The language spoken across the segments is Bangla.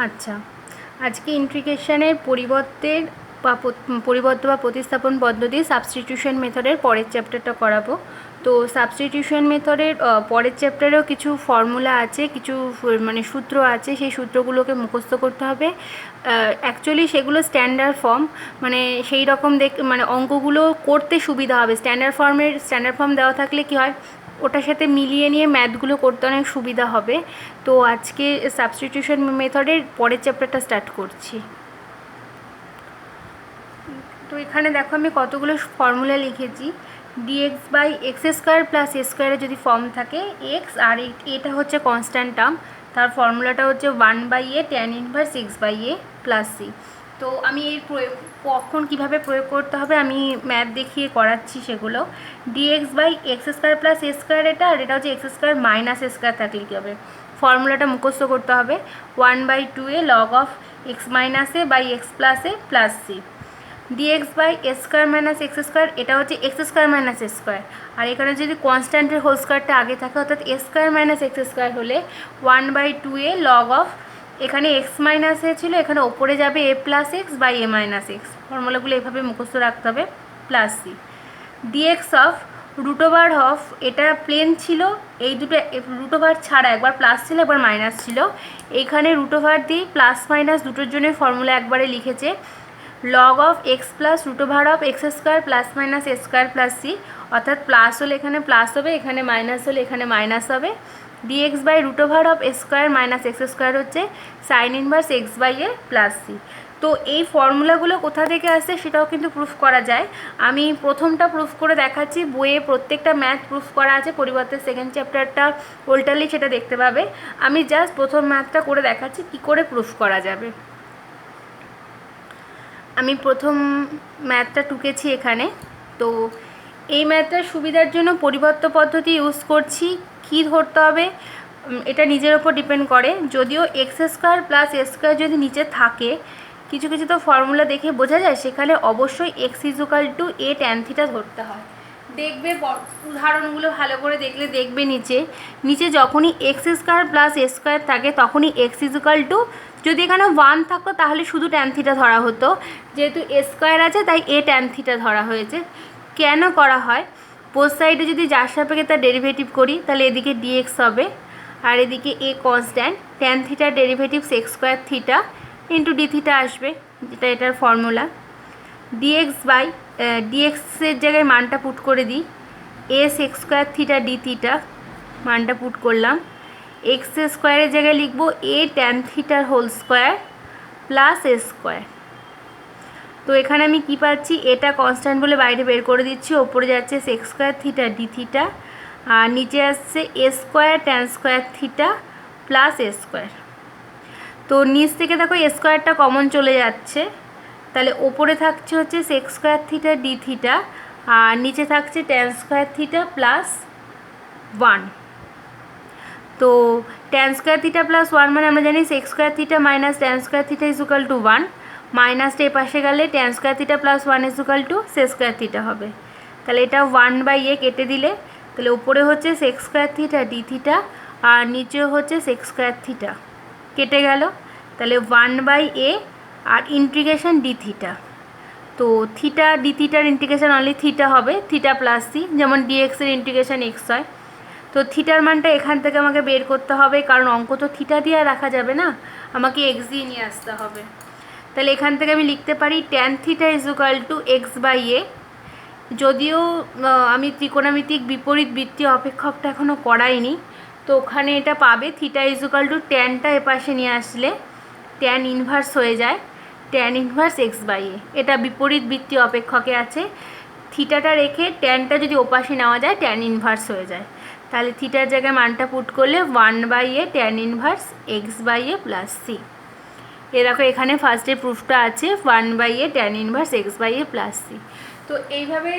আচ্ছা, আজকে ইন্টিগ্রেশনের পরিবর্ত বা প্রতিস্থাপন পদ্ধতি সাবস্টিটিউশন মেথডের পরের চ্যাপ্টারটা করাবো। তো সাবস্টিটিউশন মেথডের পরের চ্যাপ্টারেও কিছু ফর্মুলা আছে, কিছু মানে সূত্র আছে, সেই সূত্রগুলোকে মুখস্থ করতে হবে। অ্যাকচুয়ালি সেগুলো স্ট্যান্ডার্ড ফর্ম, মানে সেই রকম মানে অঙ্কগুলো করতে সুবিধা হবে। স্ট্যান্ডার্ড ফর্ম দেওয়া থাকলে কী হয়, ওটার সাথে মিলিয়ে নিয়ে ম্যাথগুলো করতে অনেক সুবিধা হবে। তো আজকে সাবস্টিটিউশন মেথডের পরের চ্যাপ্টারটা স্টার্ট করছি। তো এখানে দেখো আমি কতগুলো ফর্মুলা লিখেছি। Dx by x square plus a স্কোয়ারের যদি ফর্ম থাকে এক্স, আর এটা হচ্ছে কনস্ট্যান্ট টার্ম, তার ফর্মুলাটা হচ্ছে 1/a tan inverse x/a plus c. তো আমি এর কখন কীভাবে প্রয়োগ করতে হবে আমি ম্যাথ দেখিয়ে করাচ্ছি সেগুলো। Dx by x square plus a square এটা, আর এটা হচ্ছে x square minus a square থাকলে কী হবে, ফর্মুলাটা মুখস্থ করতে হবে। 1/2a log of x minus a by x plus a plus c. Dx by A square minus x square, এটা হচ্ছে x square minus a square, আর এখানে যদি কনস্ট্যান্টের হোল স্কোয়ারটা আগে থাকে অর্থাৎ a square minus x square হলে 1/2a log of, এখানে এক্স মাইনাস এ ছিল, এখানে ওপরে যাবে a plus x by a minus x, ফর্মুলাগুলো এভাবে মুখস্থ রাখতে হবে, plus c. Dx of root over of, এটা প্লেন ছিল, এই দুটো রুট ওভার ছাড়া একবার প্লাস ছিল একবার মাইনাস ছিল, এইখানে রুট ওভার দিয়ে প্লাস মাইনাস দুটোর জন্য ফর্মুলা একবারে লিখেছে। Log of x plus root over of x square plus minus a square plus c, অর্থাৎ প্লাস হলে এখানে প্লাস হবে, এখানে মাইনাস হলে এখানে মাইনাস হবে। Dx by root over of a square minus x square হচ্ছে sine inverse x by a plus c. তো এই ফর্মুলাগুলো কোথা থেকে আসছে সেটাও কিন্তু প্রুফ করা যায়। আমি প্রথমটা প্রুফ করে দেখাচ্ছি, বইয়ে প্রত্যেকটা ম্যাথ প্রুফ করা আছে, পরিবর্তে সেকেন্ড চ্যাপ্টারটা উল্টালি সেটা দেখতে পাবে। আমি জাস্ট প্রথম ম্যাথটা করে দেখাচ্ছি কী করে প্রুফ করা যাবে। আমি প্রথম ম্যাথটা টুকেছি এখানে। তো এই ম্যাথটার সুবিধার জন্য পরিবর্ত পদ্ধতি ইউজ করছি। কী ধরতে হবে এটা নিজের ওপর ডিপেন্ড করে। যদিও x square plus a square যদি নিচে থাকে, কিছু কিছু তো ফর্মুলা দেখে বোঝা যায়, সেখানে অবশ্যই x equal to A tan theta ধরতে হয়। দেখবে উদাহরণগুলো ভালো করে দেখলে দেখবে নিচে যখনই x square plus a square থাকে তখনই এক্স ইজুকাল টু, যদি এখানে 1 থাকতো তাহলে শুধু ট্যান থিটা ধরা হতো, যেহেতু এ স্কোয়ার আছে তাই এ ট্যান থিটা ধরা হয়েছে। কেন করা হয়, বোথ সাইডে যদি যার সাপেক্ষে তার ডেরিভেটিভ করি তাহলে এদিকে ডিএক্স হবে আর এদিকে এ কনস্ট্যান্ট, ট্যান থিটার derivative sex square theta into D theta আসবে, যেটা এটার ফর্মুলা। ডিএক্স বাই ডিএক্সের জায়গায় মানটা পুট করে দিই, a sec square theta d theta মানটা পুট করলাম। এক্স স্কোয়ারের জায়গায় লিখব এ ট্যান থিটার whole square plus a square. তো এখানে আমি কি পাচ্ছি, এটা কনস্ট্যান্ট বলে বাইরে বের করে দিচ্ছি, ওপরে যাচ্ছে sec square theta d theta, আর নিচে আসছে a square tan square theta plus a square. তো নিচ থেকে দেখো এ স্কোয়ারটা কমন চলে যাচ্ছে, তাহলে ওপরে থাকছে হচ্ছে sec square theta d theta, আর নিচে থাকছে ট্যান স্কোয়ার থিটা প্লাস 1। তো ট্যান স্কোয়ার থিটা প্লাস 1 মানে আমরা জানি sec square theta minus tan square theta is equal to 1, মাইনাসটা এ পাশে গেলে tan square theta plus 1 is equal to sec square theta হবে। তাহলে এটা 1/a কেটে দিলে তাহলে উপরে হচ্ছে sec square theta d theta আর নিচেও হচ্ছে সেক্স স্কোয়ার থিটা, কেটে গেল। তাহলে 1/a আর ইন্টিগ্রেশন ডি থিটা, তো থিটা ডি থিটার ইন্টিগ্রেশন অনলি থিটা হবে, থিটা প্লাস সি, যেমন ডিএক্সের ইন্টিগ্রেশন এক্স হয়। তো থিটার মানটা এখান থেকে আমাকে বের করতে হবে, কারণ অঙ্ক তো থিটা দিয়ে রাখা যাবে না, আমাকে এক্স দিয়ে নিয়ে আসতে হবে। তাহলে এখান থেকে আমি লিখতে পারি tan theta is equal to x by a. যদিও আমি ত্রিকোণমিতিক বিপরীত বৃত্তীয় অপেক্ষকটা এখনও করাইনি, তো ওখানে এটা পাবে থিটা ইজ ইকুয়াল টু ট্যানটা এপাশে নিয়ে আসলে ট্যান ইনভার্স হয়ে যায়, tan inverse x by a. এটা বিপরীত বৃত্তীয় অপেক্ষকে আছে, থিটাটা রেখে ট্যানটা যদি ওপাশে নেওয়া যায় ট্যান ইনভার্স হয়ে যায়। তাহলে থিটার জায়গায় মানটা পুট করলে 1/a tan inverse x by a plus c. এ দেখো এখানে ফার্স্টে প্রুফটা আছে 1/a tan inverse x by a plus c. তো এইভাবে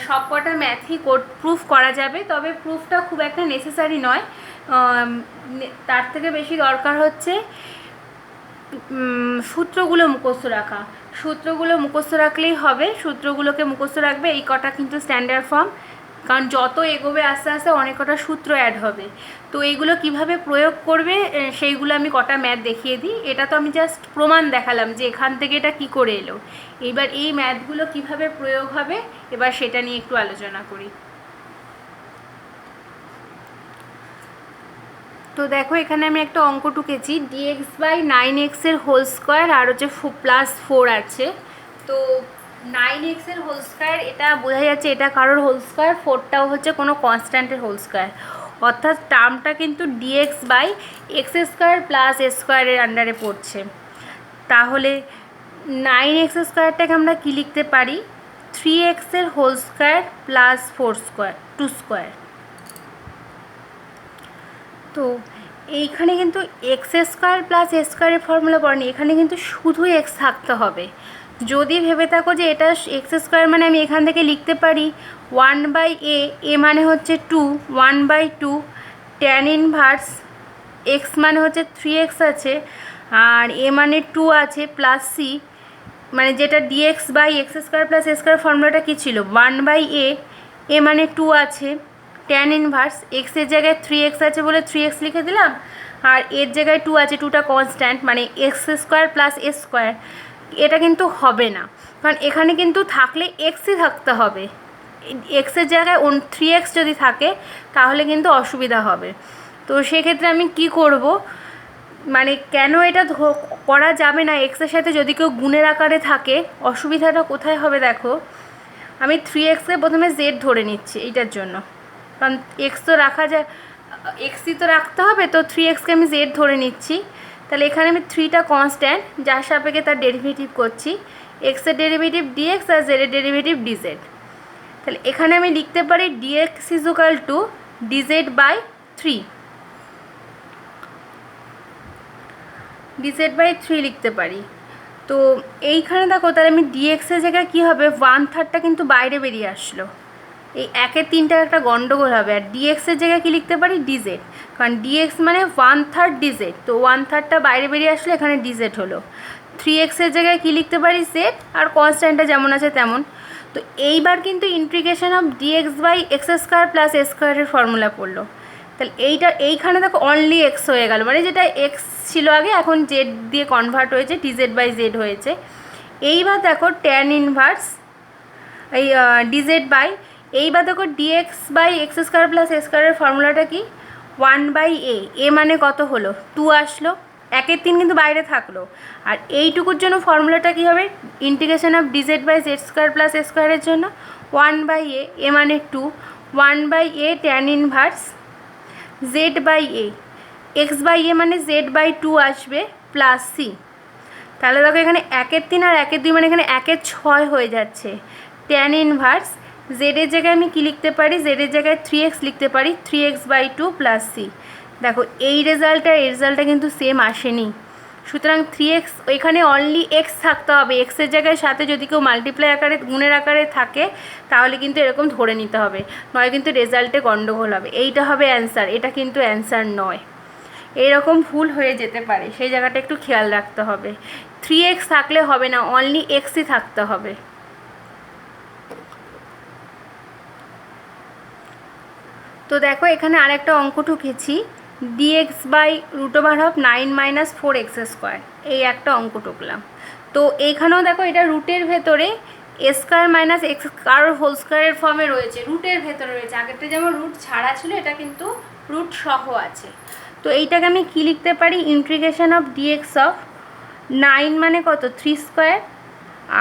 সব কটা ম্যাথই প্রুফ করা যাবে, তবে প্রুফটা খুব একটা নেসেসারি নয়, তার থেকে বেশি দরকার হচ্ছে সূত্রগুলো মুখস্থ রাখা। সূত্রগুলো মুখস্থ রাখলেই হবে, সূত্রগুলোকে মুখস্থ রাখবে, এই কটা কিন্তু স্ট্যান্ডার্ড ফর্ম, কারণ যত এগোবে আস্তে আস্তে অনেক কটা সূত্র অ্যাড হবে। তো এইগুলো কিভাবে প্রয়োগ করবে সেইগুলো আমি কটা ম্যাথ দেখিয়ে দিই। এটা তো আমি জাস্ট প্রমাণ দেখালাম যে এখান থেকে এটা কি করে এলো। এবার এই ম্যাথগুলো কিভাবে প্রয়োগ হবে এবার সেটা নিয়ে একটু আলোচনা করি। তো দেখো এখানে আমি একটা অঙ্ক টুকেছি, ডিএক্স বাই 9x এর হোল স্কোয়ার আর হচ্ছে +4 আছে। তো 9x এর হোল স্কোয়ার এটা বোঝা যাচ্ছে এটা কারোর হোল স্কোয়ার, 4টাও হচ্ছে কোনো কনস্ট্যান্টের হোল স্কোয়ার, অর্থাৎ টার্মটা কিন্তু dx by x square plus a স্কোয়ারের আন্ডারে পড়ছে। তাহলে 9x স্কোয়ারটাকে আমরা কী লিখতে পারি, 3x এর হোল স্কোয়ার প্লাস 2 স্কোয়ার। তো এইখানে কিন্তু এক্স স্কোয়ার প্লাস এ স্কোয়ারের ফর্মুলা পড়েনি, এখানে কিন্তু শুধু এক্স থাকতে হবে। যদি ভেবে থাকো যে এটা এক্স স্কোয়ার মানে আমি এখান থেকে লিখতে পারি 1/a, এ মানে হচ্ছে 2, 1/2 ট্যান ইনভার্স এক্স মানে হচ্ছে 3x আছে আর এ মানে 2 আছে প্লাস সি, মানে যেটা dx by x square plus a square ফর্মুলাটা কী ছিল 1/a, এ মানে 2 আছে ট্যান ইনভার্স এক্সের জায়গায় 3x আছে বলে 3x লিখে দিলাম, আর এর জায়গায় 2 আছে, 2টা কনস্ট্যান্ট মানে x square plus a square. এটা কিন্তু হবে না, কারণ এখানে কিন্তু থাকলে এক্সই থাকতে হবে। এক্সের জায়গায় 3x যদি থাকে তাহলে কিন্তু অসুবিধা হবে। তো সেক্ষেত্রে আমি কি করব, মানে কেন এটা করা যাবে না এক্সের সাথে যদি কেউ গুণের আকারে থাকে, অসুবিধাটা কোথায় হবে দেখো, আমি 3xকে প্রথমে জেড ধরে নিচ্ছি এইটার জন্য, কারণ এক্স তো রাখা যায়, এক্সই তো রাখতে হবে, তো 3xকে আমি জেড ধরে নিচ্ছি। তাহলে এখানে আমি 3টা কনস্ট্যান্ট যার সাপেক্ষে তার ডেরিভেটিভ করছি, এক্সের ডেরিভেটিভ ডিএক্স আর জেডের ডেরিভেটিভ ডিজেড। তাহলে এখানে আমি লিখতে পারি dx is equal to dz by 3, dz by 3 লিখতে পারি। তো এইখানে দেখো তাহলে আমি ডিএক্সের জায়গায় কী হবে 1/3টা কিন্তু বাইরে বেরিয়ে আসলো, এই 1/3টার একটা গন্ডগোল হবে। আর ডিএক্সের জায়গায় কী লিখতে পারি ডিজেড, কারণ ডিএক্স মানে 1/3 ডিজেড, তো 1/3টা বাইরে বেরিয়ে আসলে এখানে ডিজেড হলো। 3xের জায়গায় কী লিখতে পারি জেড, আর কনস্ট্যান্টটা যেমন আছে তেমন। তো এইবার কিন্তু integration of dx by x square plus a স্কোয়ারের ফর্মুলা পড়লো। তাহলে এইখানে দেখো অনলি এক্স হয়ে গেল, মানে যেটা এক্স ছিল আগে এখন জেড দিয়ে কনভার্ট হয়েছে, ডিজেড বাই জেড হয়েছে। এইবার দেখো ট্যান ইনভার্স এই ডিজেড বাই, এইবার দেখো dx by x square plus a স্কোয়ারের ফর্মুলাটা কি 1/a, এ মানে কত হলো 2 আসলো, 1/3 কিন্তু বাইরে থাকলো। আর এইটুকুর জন্য ফর্মুলাটা কী হবে, integration of dz by z square plus a স্কোয়ারের জন্য 1/a, এ মানে 2, 1/a tan inverse z by a, x by a মানে জেড বাই 2 আসবে প্লাস সি। তাহলে দেখো এখানে 1/3 আর 1/2 মানে এখানে 1/6 হয়ে যাচ্ছে, ট্যান ইনভার্স জেডের জায়গায় আমি কী লিখতে পারি, জেডের জায়গায় 3x লিখতে পারি, 3x/2 প্লাস সি। দেখো এই রেজাল্টটা এই রেজাল্টটা কিন্তু সেম আসেনি, সুতরাং 3x এখানে অনলি এক্স থাকতে হবে, এক্সের জায়গায় সাথে যদি কেউ মাল্টিপ্লাই আকারে গুণের আকারে থাকে তাহলে কিন্তু এরকম ধরে নিতে হবে, নয় কিন্তু রেজাল্টে গণ্ডগোল হবে। এইটা হবে অ্যান্সার, এটা কিন্তু অ্যান্সার নয়, এরকম ভুল হয়ে যেতে পারে, সেই জায়গাটা একটু খেয়াল রাখতে হবে। 3x থাকলে হবে না, অনলি এক্সই থাকতে হবে। তো দেখো এখানে আরেকটা অঙ্ক টুকেছি, ডিএক্স বাই √9 - 4x স্কোয়ার, এই একটা অঙ্ক টুকলাম। তো এইখানেও দেখো এটা রুটের ভেতরে এ স্কোয়ার মাইনাস এক্স কারোর হোল স্কোয়ারের ফর্মে রয়েছে, রুটের ভেতরে রয়েছে, আগেরটা যেমন রুট ছাড়া ছিল এটা কিন্তু রুট সহ আছে। তো এইটাকে আমি কী লিখতে পারি, ইন্টিগ্রেশন অফ ডিএক্স অফ 9 মানে কত 3 স্কোয়ার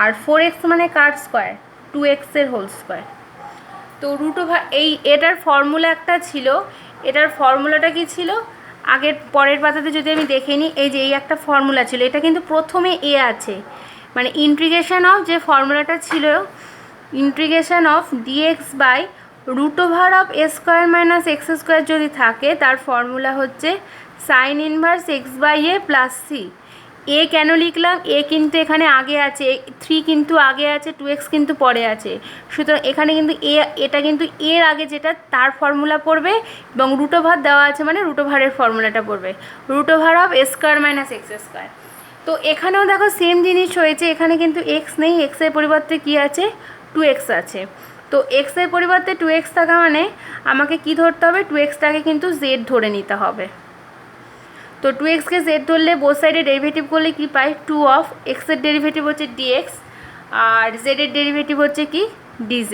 আর 4x মানে কার স্কোয়ার 2x এর হোল স্কোয়ার। তো এটার ফর্মুলা একটা ছিল, এটার ফর্মুলাটা কি ছিল, আগের পরের পাতাতে যদি আমি দেখে নিই, এই যে এই একটা ফর্মুলা ছিল, এটা কিন্তু প্রথমে এ আছে, মানে ইন্টিগ্রেশন অফ যে ফর্মুলাটা ছিল integration of dx by √A square minus x square যদি থাকে তার ফর্মুলা হচ্ছে sine inverse x/a plus c. A কেন লিখলাম, এ কিন্তু এখানে আগে আছে, 3 কিন্তু আগে আছে, 2x কিন্তু পরে আছে, সুতরাং এখানে কিন্তু এটা কিন্তু এর আগে যেটা তার ফর্মুলা পড়বে এবং √ওভার দেওয়া আছে মানে √ওভারের ফর্মুলাটা পড়বে, √এ স্কোয়ার মাইনাস এক্স স্কোয়ার। তো এখানেও দেখো সেম জিনিস হয়েছে, এখানে কিন্তু এক্স নেই, এক্সের পরিবর্তে কি আছে 2x আছে, তো এক্সের পরিবর্তে 2x থাকা মানে আমাকে কি ধরতে হবে, 2xটাকে কিন্তু z ধরে নিতে হবে। তো 2xকে z ধরলে বোথ সাইডে ডেরিভেটিভ করলে কি পাই, 2 অফ এক্সের ডেরিভেটিভ হচ্ছে dx আর জেডের ডেরিভেটিভ হচ্ছে কি dz।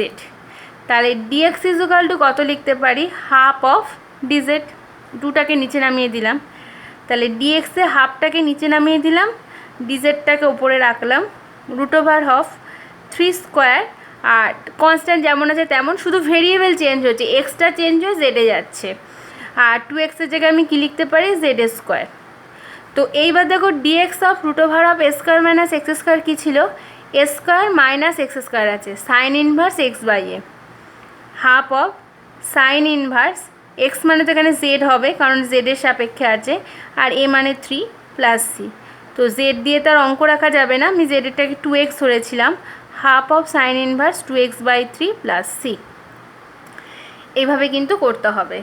তাহলে dx ইজুকাল টু কত লিখতে পারি, হাফ অফ dz। 2টাকে নিচে নামিয়ে দিলাম, তাহলে dx-এ হাফটাকে নিচে নামিয়ে দিলাম, dz-টাকে উপরে রাখলাম, রুট ওভার অফ 3 স্কোয়ার। আর কনস্ট্যান্ট যেমন আছে তেমন, শুধু ভেরিয়েবল চেঞ্জ হচ্ছে, এক্সটা চেঞ্জ হয়ে জেডে যাচ্ছে। আর 2x-এর জায়গায় আমি কী লিখতে পারি, জেড স্কোয়ার। তো এইবার দেখো dx of root over of a square minus x square কী ছিল, a square minus x square আছে, sine inverse x by a, half of sine inverse x মানে তো এখানে জেড হবে কারণ জেডের সাপেক্ষে আছে, আর এ মানে 3 প্লাস সি। তো জেড দিয়ে তার অঙ্ক রাখা যাবে না, আমি জেডেরটাকে 2x ধরেছিলাম, half of sine inverse 2x by 3 plus c. এইভাবে কিন্তু করতে হবে।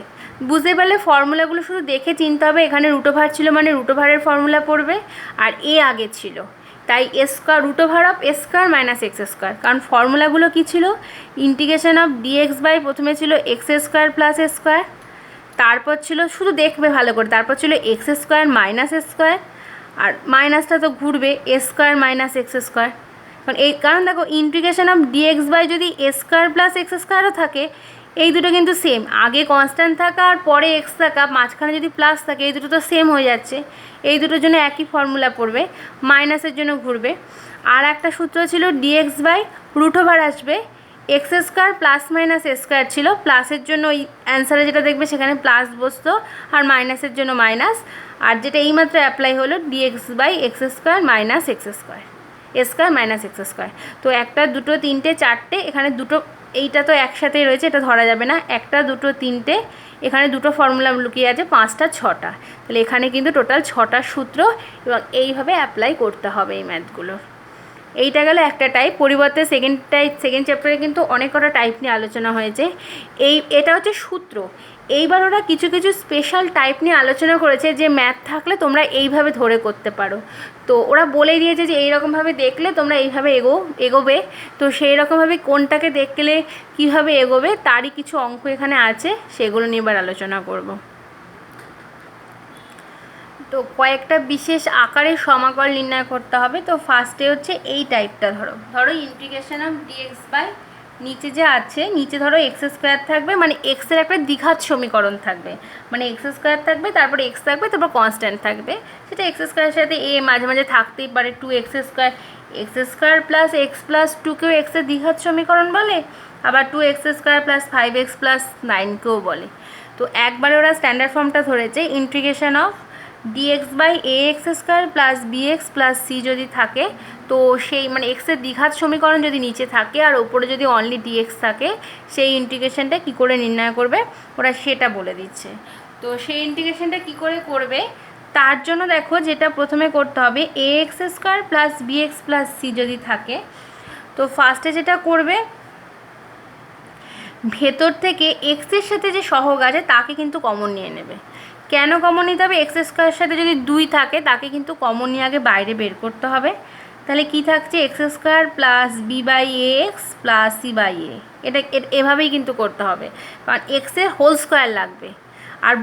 বুঝতে পারলে ফর্মুলাগুলো শুধু দেখে চিনতে হবে। এখানে রুট ওভার ছিল মানে রুট ওভারের ফর্মুলা পড়বে, আর এ আগে ছিল তাই a square root over of a square minus x square. কারণ ফর্মুলাগুলো কী ছিল, ইন্টিগ্রেশন অফ ডিএক্স বাই প্রথমে ছিল x square plus a square, তারপর ছিল, শুধু দেখবে ভালো করে, তারপর ছিল x square minus a square, আর মাইনাসটা তো ঘুরবে, এ স্কোয়ার মাইনাস এক্স স্কোয়ার। কারণ দেখো ইন্টিগ্রেশন অফ ডিএক্স বাই যদি এ স্কোয়ার প্লাস এক্স স্কোয়ারও থাকে, এই দুটো কিন্তু সেম, আগে কনস্ট্যান্ট থাকা আর পরে এক্স থাকা, মাঝখানে যদি প্লাস থাকে, এই দুটো তো সেম হয়ে যাচ্ছে। এই দুটোর জন্য একই ফর্মুলা পড়বে, মাইনাসের জন্য ঘুরবে। আর একটা সূত্র ছিল ডিএক্স বাই রুট ওভার আসবে x square plus minus a square ছিল, প্লাসের জন্য ওই অ্যান্সারে যেটা দেখবে সেখানে প্লাস বসতো, আর মাইনাসের জন্য মাইনাস। আর যেটা এইমাত্র অ্যাপ্লাই হলো dx by x square minus x square, a square minus x square. তো একটা দুটো তিনটে চারটে, এখানে দুটো, এইটা তো একসাথেই রয়েছে, এটা ধরা যাবে না, একটা দুটো তিনটে, এখানে দুটো ফর্মুলা লুকিয়ে আছে, 5টা 6টা। তাহলে এখানে কিন্তু টোটাল 6টা সূত্র, এবং এইভাবে অ্যাপ্লাই করতে হবে এই ম্যাথগুলো। এইটা গেল একটা টাইপ। পরিবর্তে সেকেন্ড চ্যাপ্টারে কিন্তু অনেক কটা টাইপ নিয়ে আলোচনা হয়েছে। এটা হচ্ছে সূত্র। এইবার ওরা কিছু কিছু স্পেশাল টাইপ নিয়ে আলোচনা করেছে যে ম্যাথ থাকলে তোমরা এইভাবে ধরে করতে পারো। তো ওরা বলে দিয়েছে যে এইরকমভাবে দেখলে তোমরা এইভাবে এগোবে। তো সেই রকমভাবে কোনটাকে দেখলে কীভাবে এগোবে তারই কিছু অঙ্ক এখানে আছে, সেগুলো নিয়ে এবার আলোচনা করব। তো কয়েকটা বিশেষ আকারের সমাকল নির্ণয় করতে হবে। তো ফার্স্টে হচ্ছে এই টাইপটা, ধরো ইন্টিগ্রেশন অফ ডিএক্স বাই, নিচে যে আছে, নিচে ধরো এক্স স্কোয়ার থাকবে, মানে এক্সের একটা দ্বিঘাত সমীকরণ থাকবে, মানে এক্স স্কোয়ার থাকবে, তারপরে এক্স থাকবে, তারপর কনস্ট্যান্ট থাকবে, সেটা এক্স স্কোয়ারের সাথে এ মাঝে মাঝে থাকতেই পারে, 2x square plus x plus 2কেও এক্সের দ্বিঘাত সমীকরণ বলে, আবার 2x square plus 5x plus 9কেও বলে। তো একবারে ওরা স্ট্যান্ডার্ড ফর্মটা ধরেছে, integration of dx by ax square plus bx plus c যদি থাকে, তো সেই মানে এক্সের দ্বিঘাত সমীকরণ যদি নিচে থাকে আর ওপরে যদি অনলি dx থাকে, সেই ইন্টিগ্রেশনটা কী করে নির্ণয় করবে ওরা সেটা বলে দিচ্ছে। তো সেই ইন্টিগ্রেশনটা কী করে করবে তার জন্য দেখো যেটা প্রথমে করতে হবে, ax square plus bx plus c যদি থাকে, তো ফার্স্টে যেটা করবে, ভেতর থেকে এক্সের সাথে যে সহগ আছে তাকে কিন্তু কমন নিয়ে নেবে। কেন কমন নিতে হবে, এক্স স্কোয়ারের সাথে যদি 2 থাকে তাকে কিন্তু কমন নিয়ে আগে বাইরে বের করতে হবে। তাহলে কি থাকছে, x square plus b by x plus c by a, এটা এভাবেই কিন্তু করতে হবে, কারণ এক্সের হোল স্কোয়ার লাগবে। আর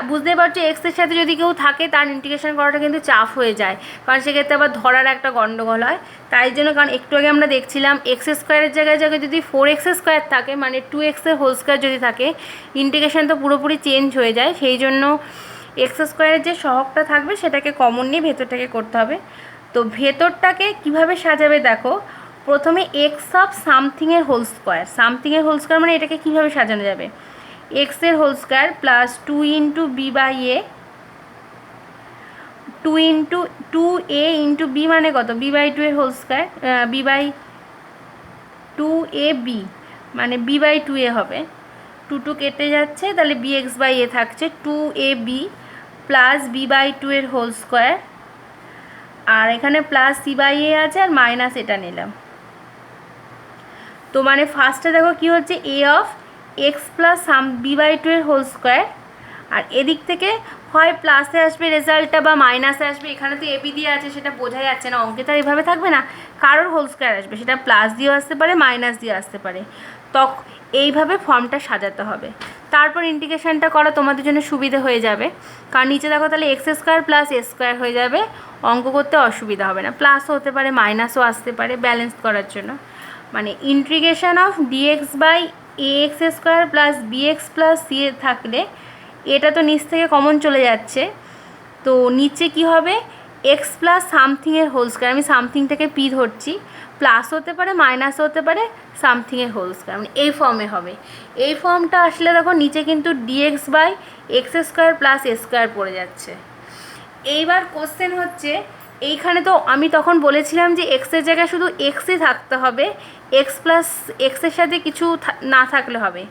বুঝতে পারছো এক্সের সাথে যদি কেউ থাকে তার ইন্টিগ্রেশন করাটা কিন্তু চাপ হয়ে যায়, কারণ সেক্ষেত্রে আবার ধরার একটা গণ্ডগোল হয়। তাই জন্য, কারণ একটু আগে আমরা দেখছিলাম এক্স স্কোয়ারের জায়গায় যদি 4x স্কোয়ার থাকে, মানে 2x-এর হোল স্কোয়ার যদি থাকে, ইন্টিগ্রেশন তো পুরোপুরি চেঞ্জ হয়ে যায়। সেই জন্য এক্স স্কোয়ারের যে সহগটা থাকবে সেটাকে কমন নিয়ে ভেতরটাকে করতে হবে। তো ভেতরটাকে কিভাবে সাজাবে দেখো, প্রথমে এক্স অফ সামথিংয়ের হোল স্কোয়ার মানে এটাকে কিভাবে সাজানো যাবে, এক্সের whole square plus 2 into b by a, 2a into b মানে কত, বি বাই 2 এর whole square, B by 2ab মানে বি বাই 2a হবে, 2 কেটে যাচ্ছে, তাহলে bx বাই এ থাকছে 2ab প্লাস বি বাই 2 এর হোল স্কোয়ার, আর এখানে প্লাস সি বাই এ আছে, আর মাইনাস এটা নিলাম। তো মানে ফার্স্টে দেখো কি হচ্ছে, a of x plus b by 2 এর হোল স্কোয়ার, আর এদিক থেকে হয় প্লাসে আসবে রেজাল্টটা বা মাইনাসে আসবে, এখানে তো এবি দিয়ে আছে সেটা বোঝা যাচ্ছে না, অঙ্কে তো আর এভাবে থাকবে না, কারোর হোল স্কোয়ার আসবে, সেটা প্লাস দিয়েও আসতে পারে মাইনাস দিয়ে আসতে পারে। এইভাবে ফর্মটা সাজাতে হবে। তারপর ইন্টিগ্রেশনটা করা তোমাদের জন্য সুবিধা হয়ে যাবে, কারণ নিচে দেখো তাহলে x square plus a square হয়ে যাবে, অঙ্ক করতে অসুবিধা হবে না, প্লাসও হতে পারে মাইনাসও আসতে পারে ব্যালেন্স করার জন্য। মানে integration of dx by a x square plus bx plus c থাকলে এটা তো নিচ থেকে কমন চলে যাচ্ছে, তো নিচে কি হবে এক্স প্লাস সামথিংয়ের হোল স্কোয়ার, আমি সামথিংটাকে পি ধরছি, প্লাস হতে পারে মাইনাস হতে পারে সামথিংয়ের হোল স্কোয়ার, মানে এই ফর্মে হবে। এই ফর্মটা আসলে দেখো নিচে কিন্তু dx by x square plus a square পড়ে যাচ্ছে। এইবার কোশ্চেন হচ্ছে এইখানে তো আমি তখন বলেছিলাম যে এক্সের জায়গায় শুধু এক্সই থাকতে হবে, এক্স প্লাস এক্সের সাথে কিছু না থাকলে হবে,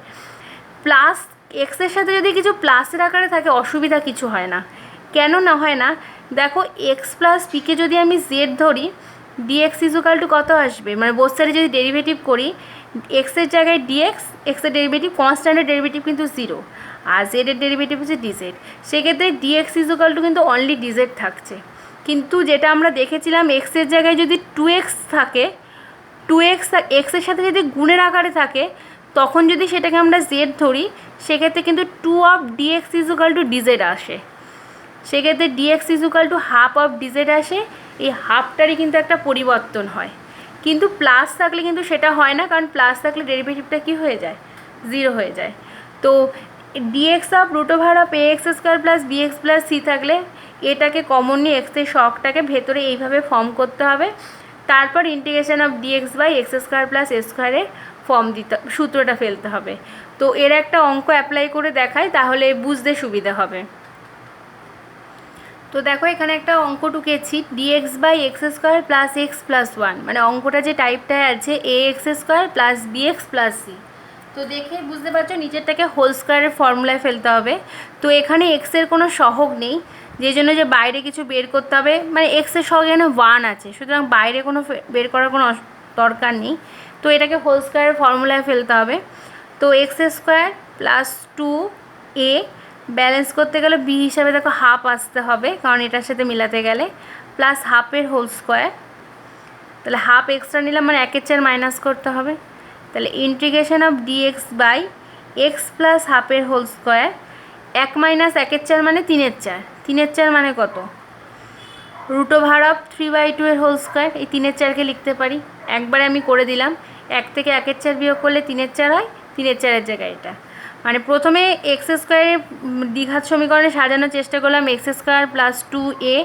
প্লাস এক্সের সাথে যদি কিছু প্লাসের আকারে থাকে অসুবিধা কিছু হয় না। কেন না হয় না, দেখো এক্স প্লাস পিকে যদি আমি জেড ধরি, ডিএক্স ইজুকাল টু কত আসবে, মানে বোথ সাইডে যদি ডেরিভেটিভ করি, এক্সের জায়গায় ডিএক্স, এক্সের ডেরিভেটিভ কনস্ট্যান্টের ডেরিভেটিভ কিন্তু 0, আর জেডের ডেরিভেটিভ হচ্ছে ডিজেড, সেক্ষেত্রে ডিএক্স ইজুকাল টু কিন্তু অনলি ডিজেড থাকছে। কিন্তু যেটা আমরা দেখেছিলাম এক্সের জায়গায় যদি 2x থাকে, 2x এক্সের সাথে যদি গুণের আকারে থাকে, তখন যদি সেটাকে আমরা জেড ধরি, সেক্ষেত্রে কিন্তু 2 of dx equal to dz আসে, সেক্ষেত্রে dx equal to half of dz আসে, এই হাফটারই কিন্তু একটা পরিবর্তন হয়। কিন্তু প্লাস থাকলে কিন্তু সেটা হয় না, কারণ প্লাস থাকলে ডেরিভেটিভটা কী হয়ে যায়, 0 হয়ে যায়। তো dx of root over of a x square plus bx plus c থাকলে এটাকে কমন নিয়ে এক্সের শখটাকে ভেতরে এইভাবে ফর্ম করতে হবে, তারপর integration of dx by x square plus a স্কোয়ারের ফর্ম দিতে সূত্রটা ফেলতে হবে। তো এর একটা অঙ্ক অ্যাপ্লাই করে দেখাই, তাহলে বুঝতে সুবিধা হবে। তো দেখো এখানে একটা অঙ্ক টুকেছি, dx by x square plus x plus 1, মানে অঙ্কটা যে টাইপটায় আছে a x square plus bx plus c. তো দেখে বুঝতে পারছো নিচেরটাকে হোল স্কোয়ারের ফর্মুলায় ফেলতে হবে। তো এখানে এক্সের কোনো সহগ নেই, যে জন্য যে বাইরে কিছু বের করতে হবে, মানে এক্সের সহগ এখানে 1 আছে, সুতরাং বাইরে কোনো বের করার কোনো দরকার নেই। তো এটাকে হোল স্কোয়ারের ফর্মুলায় ফেলতে হবে। তো x square plus 2a balance করতে গেলে বি হিসাবে দেখো হাফ আসতে হবে, কারণ এটার সাথে মিলাতে গেলে, প্লাস হাফের হোল স্কোয়ার, তাহলে হাফ এক্সট্রা নিলাম, মানে 1/4 মাইনাস করতে হবে, তাহলে integration of dx by x plus হাফের হোল স্কোয়ার, 1 মাইনাস 1/4 মানে 3/4, 3/4 মানে কত, রুট ওভার অফ 3/2 এর হোল স্কোয়ার, এই 3/4কে লিখতে পারি, একবারে আমি করে দিলাম, 1 থেকে 1/4 বিয়োগ করলে 3/4 হয়, 3/4 জায়গায় এটা, মানে প্রথমে এক্স স্কোয়ারের দ্বিঘাত সমীকরণে সাজানোর চেষ্টা করলাম, x square plus 2a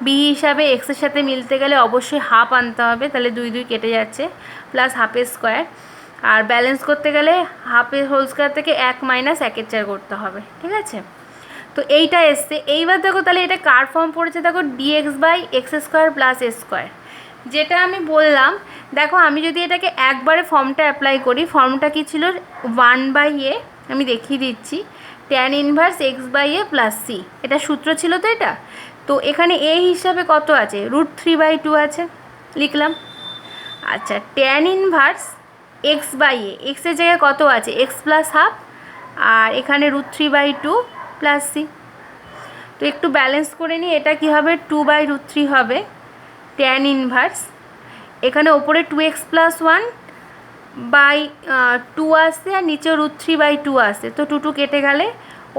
B হিসাবে এক্সের সাথে মিলতে গেলে অবশ্যই হাফ আনতে হবে, তাহলে 2 2 কেটে যাচ্ছে, প্লাস হাফের স্কোয়ার, আর ব্যালেন্স করতে গেলে হাফের হোল স্কোয়ার থেকে 1 মাইনাস 1/4 করতে হবে, ঠিক আছে। তো এইটা এসছে। এইবার দেখো তাহলে এটা কার ফর্ম পড়েছে, দেখো dx by x square plus a square, যেটা আমি বললাম। দেখো আমি যদি এটাকে একবারে ফর্মটা অ্যাপ্লাই করি, ফর্মটা কী ছিল, 1/a, আমি দেখিয়ে দিচ্ছি, tan inverse x by a plus c, এটা সূত্র ছিল তো এটা। তো এখানে এ হিসাবে কত আছে, √3/2 আছে, লিখলাম। আচ্ছা, ট্যান ইনভার্স এক্স বাই এ, এক্সের জায়গায় কত আছে, এক্স প্লাস হাফ, আর এখানে √3/2 প্লাস সি। তো একটু ব্যালেন্স করে নিই, এটা কি হবে, 2/√3 হবে, ট্যান ইনভার্স, এখানে ওপরে 2x প্লাস 1 বাই 2 আসছে, আর নিচে √3/2 আসছে, তো 2 2 কেটে গেলে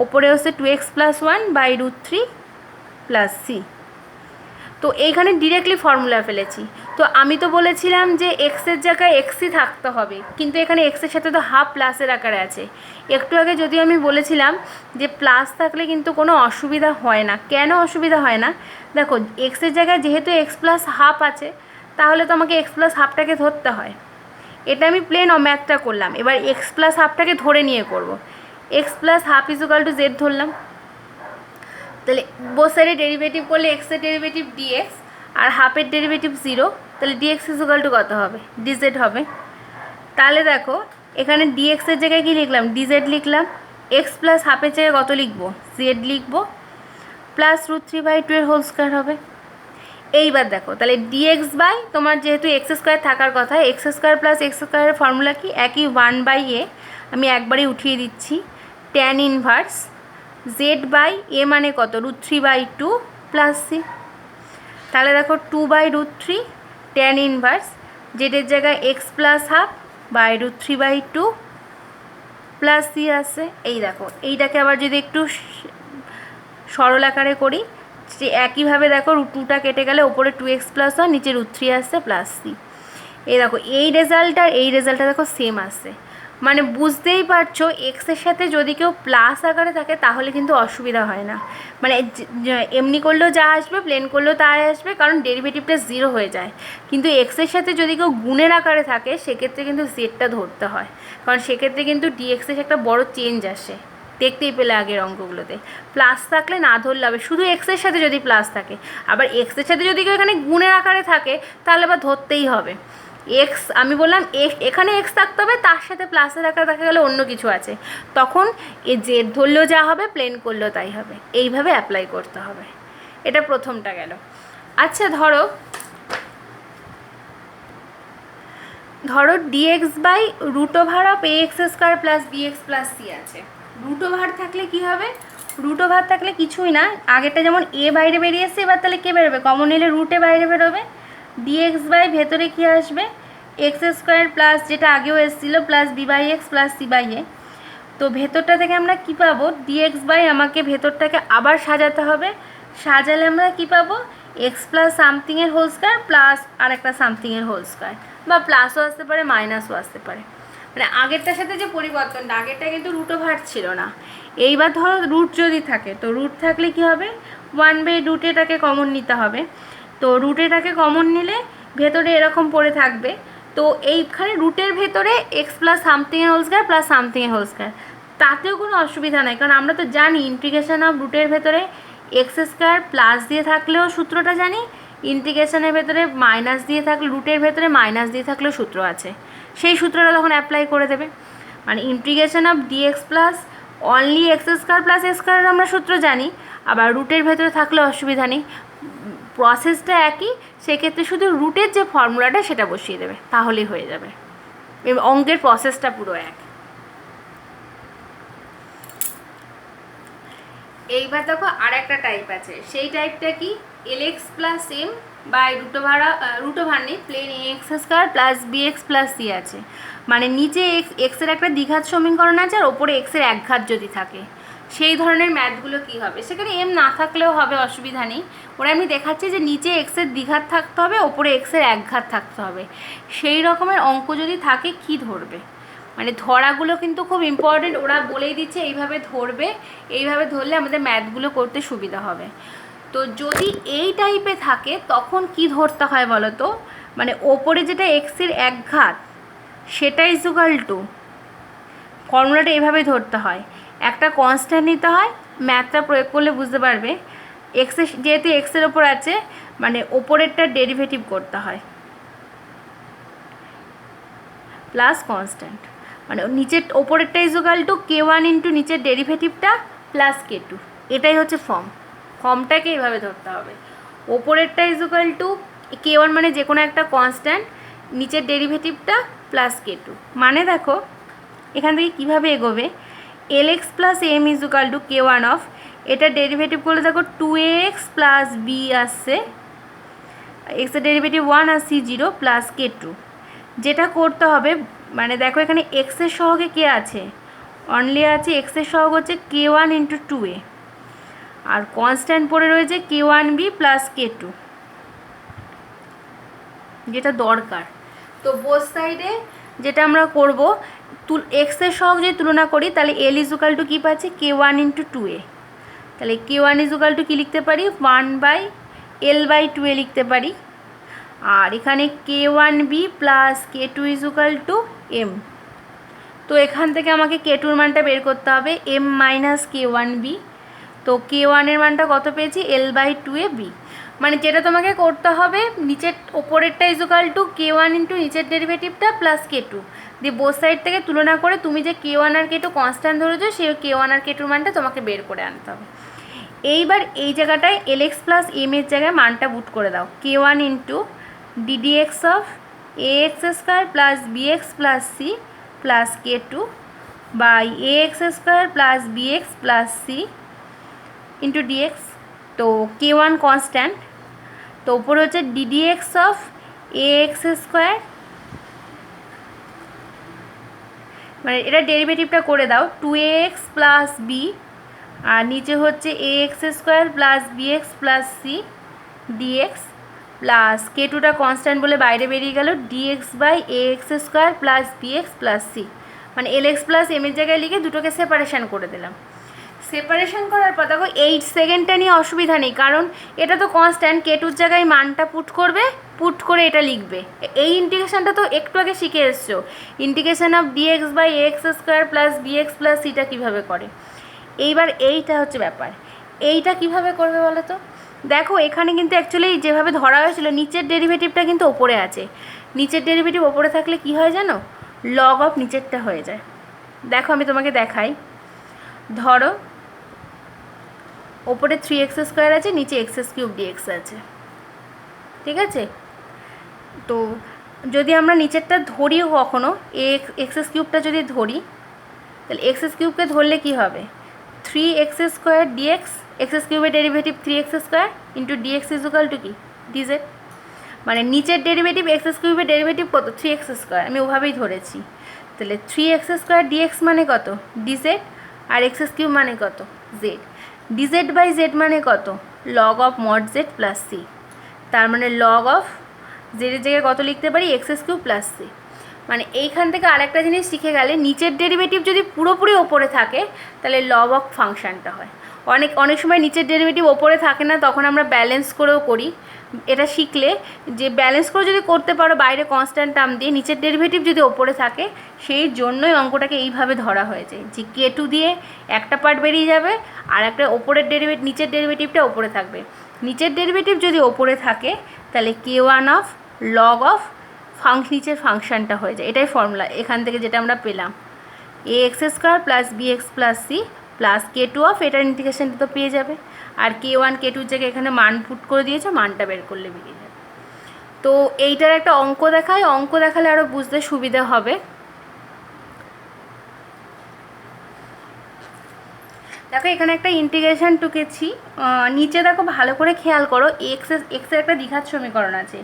ওপরে হচ্ছে 2x plus 1 by √3 plus c. তো এইখানে ডিরেক্টলি ফর্মুলা ফেলেছি। তো আমি তো বলেছিলাম যে এক্সের জায়গায় এক্সই থাকতে হবে, কিন্তু এখানে এক্সের সাথে তো হাফ প্লাসের আকারে আছে। একটু আগে যদিও আমি বলেছিলাম যে প্লাস থাকলে কিন্তু কোনো অসুবিধা হয় না। কেন অসুবিধা হয় না, দেখো এক্সের জায়গায় যেহেতু এক্স প্লাস হাফ আছে, তাহলে তো আমাকে এক্স প্লাস হাফটাকে ধরতে হয়। এটা আমি প্লেন ম্যাথটা করলাম, এবার এক্স প্লাস হাফটাকে ধরে নিয়ে করব। X plus half equal to z ধরলাম, তাহলে বোথ সাইডে ডেরিভেটিভ করলে এক্সের ডেরিভেটিভ ডিএক্স আর হাফের ডেরিভেটিভ 0, তাহলে ডিএক্স ইজুকাল টু কত হবে, ডিজেড হবে। তাহলে দেখো এখানে ডিএক্সের জায়গায় কী লিখলাম, ডিজেড লিখলাম, এক্স প্লাস হাফের জায়গায় কত লিখবো, জেড লিখবো, প্লাস √3/2 এর হোল স্কোয়ার হবে। এইবার দেখো তাহলে ডিএক্স বাই, তোমার যেহেতু এক্স স্কোয়ার থাকার কথা, এক্স স্কোয়ার প্লাস এক্স স্কোয়ারের ফর্মুলা কি, একই 1/a, আমি একবারই উঠিয়ে দিচ্ছি, tan inverse z by a মানে কত, √3/2 প্লাস সি। তাহলে দেখো 2/√3 ট্যান ইনভার্স, জেডের জায়গায় x plus half by √3/2 plus c আসছে। এই দেখো এইটাকে আবার যদি একটু সরল আকারে করি, যে একইভাবে দেখো √2টা কেটে গেলে ওপরে 2x প্লাস হয়, নিচে √3 আসছে প্লাস সি। এই দেখো এই রেজাল্ট আর এই রেজাল্টটা দেখো সেম আসছে। মানে বুঝতেই পারছো এক্সের সাথে যদি কেউ প্লাস আকারে থাকে তাহলে কিন্তু অসুবিধা হয় না। মানে এমনি করলেও যা আসবে, প্লেন করলেও তাই আসবে, কারণ ডেরিভেটিভটা 0 হয়ে যায়। কিন্তু এক্সের সাথে যদি কেউ গুণের আকারে থাকে সেক্ষেত্রে কিন্তু জেডটা ধরতে হয়, কারণ সেক্ষেত্রে কিন্তু ডিএক্সের একটা বড় চেঞ্জ আসে। দেখতেই পেলে আগের অঙ্কগুলোতে প্লাস থাকলে না ধরলে হবে, শুধু এক্সের সাথে যদি প্লাস থাকে। আবার এক্সের সাথে যদি কেউ এখানে গুণের আকারে থাকে তাহলে আবার ধরতেই হবে। এক্স আমি বললাম এখানে এক্স থাকতে হবে, তার সাথে প্লাসের আকারে দেখা গেলে অন্য কিছু আছে, তখন এ জেড ধরলেও যা হবে, প্লেন করলেও তাই হবে। এইভাবে অ্যাপ্লাই করতে হবে। এটা প্রথমটা গেল। আচ্ছা ধরো dx by √ax² plus bx plus c আছে। √ওভার থাকলে কি হবে? √ওভার থাকলে কিছুই না, আগেরটা যেমন এ বাইরে বেরিয়ে এসছে, এবার তাহলে কে বেরোবে? কমন নিলে √এ বাইরে বেরোবে। ডিএক্স বাই ভেতরে কী আসবে? x² প্লাস যেটা আগেও এসেছিলো প্লাস b/x প্লাস c/a। তো ভেতরটা থেকে আমরা কী পাবো? ডিএক্স বাই আমাকে ভেতরটাকে আবার সাজাতে হবে। সাজালে আমরা কী পাবো? এক্স প্লাস সামথিংয়ের হোল স্কয়ার প্লাস আর একটা সামথিংয়ের হোল স্কয়ার, বা প্লাসও আসতে পারে মাইনাসও আসতে পারে। মানে আগেরটার সাথে যে পরিবর্তনটা, আগেরটা কিন্তু √ওভার ছিল না। এইবার ধরো রুট যদি থাকে, তো রুট থাকলে কি হবে? 1/√এটাকে কমন নিতে হবে। তো √এটাকে কমন নিলে ভেতরে এরকম পড়ে থাকবে। তো এইখানে রুটের ভেতরে এক্স প্লাস সামথিংয়ের হোল স্কয়ার প্লাস সামথিংয়ের হোল স্কয়ার, তাতেও কোনো অসুবিধা নাই, কারণ আমরা তো জানি ইন্টিগ্রেশন অফ রুটের ভেতরে x² প্লাস দিয়ে থাকলেও সূত্রটা জানি, ইন্টিগ্রেশনের ভেতরে মাইনাস দিয়ে থাকলে, রুটের ভেতরে মাইনাস দিয়ে থাকলেও সূত্র আছে, সেই সূত্রটা তখন অ্যাপ্লাই করে দেবে। মানে integration of dx plus only x² plus a² আমরা সূত্র জানি, আবার রুটের ভেতরে থাকলে অসুবিধা নেই, প্রসেসটা একই। সেক্ষেত্রে শুধু রুটের যে ফর্মুলাটা সেটা বসিয়ে দেবে, তাহলেই হয়ে যাবে। অঙ্কের প্রসেসটা পুরো এক। এইবার দেখো আর একটা টাইপ আছে, সেই টাইপটা কি? lx প্লাস m বাই √ওভার নেই, plain ax² plus bx plus c আছে। মানে নিচে এক্সের একটা দ্বিঘাত সমীকরণ আছে আর ওপরে এক্সের একঘাত যদি থাকে, সেই ধরনের ম্যাথগুলো কি হবে? সেখানে এম না থাকলেও হবে, অসুবিধা নেই। ওরা আমি দেখাচ্ছি যে নিচে এক্সের দ্বিঘাত থাকতে হবে, ওপরে এক্সের একঘাত থাকতে হবে। সেই রকমের অঙ্ক যদি থাকে কি ধরবে? মানে ধরাগুলো কিন্তু খুব ইম্পর্টেন্ট, ওরা বলেই দিচ্ছে এইভাবে ধরবে, এইভাবে ধরলে আমাদের ম্যাথগুলো করতে সুবিধা হবে। তো যদি এই টাইপে থাকে তখন কি ধরতে হয় বলো তো? মানে ওপরে যেটা এক্সের একঘাত সেটা ইকুয়াল টু, ফর্মুলাটা এভাবে ধরতে হয়, একটা কনস্ট্যান্ট নিতে হয়, ম্যাথটা প্রয়োগ করলে বুঝতে পারবে। এক্সের যেহেতু এক্সের ওপর আছে, মানে ওপরেরটা ডেরিভেটিভ করতে হয় প্লাস কনস্ট্যান্ট, মানে নিচের ওপরেরটা ইকুয়াল টু k1 ইন্টু নিচের ডেরিভেটিভটা প্লাস k2। এটাই হচ্ছে ফর্মটাকে এইভাবে ধরতে হবে। ওপরেরটা ইকুয়াল টু k1 মানে যে কোনো একটা কনস্ট্যান্ট, নিচের ডেরিভেটিভটা প্লাস k2। মানে দেখো এখান থেকে কীভাবে এগোবে? lx plus m equal to k1 of, এটা ডেরিভেটিভ করলে দেখো 2ax প্লাস b আসছে, এক্সের ডেরিভেটিভ 1 আর c 0 প্লাস k2। যেটা করতে হবে, মানে দেখো এখানে এক্সের সহগে কে আছে? অনলি আছে এক্সের সহগ হচ্ছে k1 ইন্টু 2a, আর কনস্ট্যান্ট পড়ে রয়েছে k1b প্লাস k2, যেটা দরকার। তো বোথ সাইডে যেটা আমরা করব, এক্সের সহগ যদি তুলনা করি তাহলে l ইকুয়াল টু কী পাচ্ছি? k1 into 2a। তাহলে k1 ইকুয়াল টু কী লিখতে পারি? 1/l/2a লিখতে পারি। আর এখানে k1b plus k2 equal to m। তো এখান থেকে আমাকে k2-র মানটা বের করতে হবে, m মাইনাস k1b। তো k1-এর মানটা কত পেয়েছি? l/2ab। মানে যেটা তোমাকে করতে হবে, নিচের ওপরেরটা ইকুয়াল টু k1 ইন্টু নিচের ডেরিভেটিভটা প্লাস k2 দিয়ে বোথ সাইড থেকে তুলনা করে তুমি যে k1 আর k2 কনস্ট্যান্ট ধরেছো, সেই k1 আর k2-র মানটা তোমাকে বের করে আনতে হবে। এইবার এই জায়গাটায় lx প্লাস m এর জায়গায় মানটা পুট করে দাও, k1 into ddx of ax² plus bx plus c plus k2 by ax² plus bx plus c into dx। তো k1 কনস্ট্যান্ট, তো উপরে হচ্ছে ddx অফ ax² মানে এটা ডেরিভেটিভটা করে দাও, 2ax প্লাস বি আর নিচে হচ্ছে ax square plus bx plus c dx plus কে টুটা কনস্ট্যান্ট বলে বাইরে বেরিয়ে গেল dx by ax square plus bx plus c, মানে lx প্লাস এম এর জায়গায় লিখে দুটোকে সেপারেশন করে দিলাম। সেপারেশন করার পর দেখো 8 সেকেন্ডটা নিয়ে অসুবিধা নেই, কারণ এটা তো কনস্ট্যান্ট, কে টুর জায়গায় মানটা পুট করবে, পুট করে এটা লিখবে। এই ইন্টিগ্রেশনটা তো একটু আগে শিখে এসছো, integration of dx by x square plus bx plus সিটা কীভাবে করে। এইবার এইটা হচ্ছে ব্যাপার, এইটা কিভাবে করবে বলো তো। দেখো এখানে কিন্তু অ্যাকচুয়ালি যেভাবে ধরা হয়েছিল নিচের ডেরিভেটিভটা কিন্তু ওপরে আছে, নিচের ডেরিভেটিভ ওপরে থাকলে কি হয় জানো, লগ অফ নিচেরটা হয়ে যায়। দেখো আমি তোমাকে দেখাই, ধরো ওপরে 3x স্কোয়ার আছে, নিচে এক্স কিউব ডিএক্স আছে, ঠিক আছে। তো যদি আমরা নিচেরটা ধরিও কখনো এক্স কিউবটা যদি ধরি, তাহলে এক্স কিউবকে ধরলে কি হবে, 3x স্কোয়ার ডিএক্স, এক্স কিউবের derivative 3x square into dx equal to কি ডিজেড, মানে নিচের ডেরিভেটিভ এক্স কিউবের ডেরিভেটিভ কত 3x স্কোয়ার, আমি ওভাবেই ধরেছি। তাহলে 3x স্কোয়ার ডিএক্স মানে কত ডিজেড, আর এক্স কিউব মানে কত জেড, ডিজেড বাই জেড মানে কত log of mod z plus c, তার মানে লগ অফ জেডের জায়গায় কত লিখতে পারি এক্স কিউব প্লাস সি। মানে এইখান থেকে আরেকটা জিনিস শিখে গেলে, নিচের ডেরিভেটিভ যদি পুরোপুরি ওপরে থাকে তাহলে লগ অফ ফাংশানটা হয়। অনেক সময় নিচের ডেরিভেটিভ ওপরে থাকে না, তখন আমরা ব্যালেন্স করেও করি। এটা শিখলে যে ব্যালেন্স করে যদি করতে পারো বাইরে কনস্ট্যান্ট টার্ম দিয়ে, নিচের ডেরিভেটিভ যদি ওপরে থাকে, সেই জন্যই অঙ্কটাকে এইভাবে ধরা হয়েছে যে কে টু দিয়ে একটা পার্ট বেরিয়ে যাবে আর একটা ওপরের নিচের ডেরিভেটিভটা ওপরে থাকবে। নিচের ডেরিভেটিভ যদি ওপরে থাকে তাহলে k1 অফ লগ অফ নিচের ফাংশানটা হয়ে যায়। এটাই ফর্মুলা এখান থেকে যেটা আমরা পেলাম, ax square plus bx plus c plus k2 of, এটার ইন্টিগ্রেশনটা তো পেয়ে যাবে, আর k1 k2 জায়গায় এখানে মান পুট করে দিয়েছে, মানটা বের করলে বেরিয়ে যাবে। তো এইটার একটা অঙ্ক দেখায়, অঙ্ক দেখালে আরও বুঝতে সুবিধা হবে। দেখো এখানে একটা ইন্টিগ্রেশন টুকেছি, নিচে দেখো ভালো করে খেয়াল করো, এক্সের একটা দ্বিঘাত সমীকরণ আছে,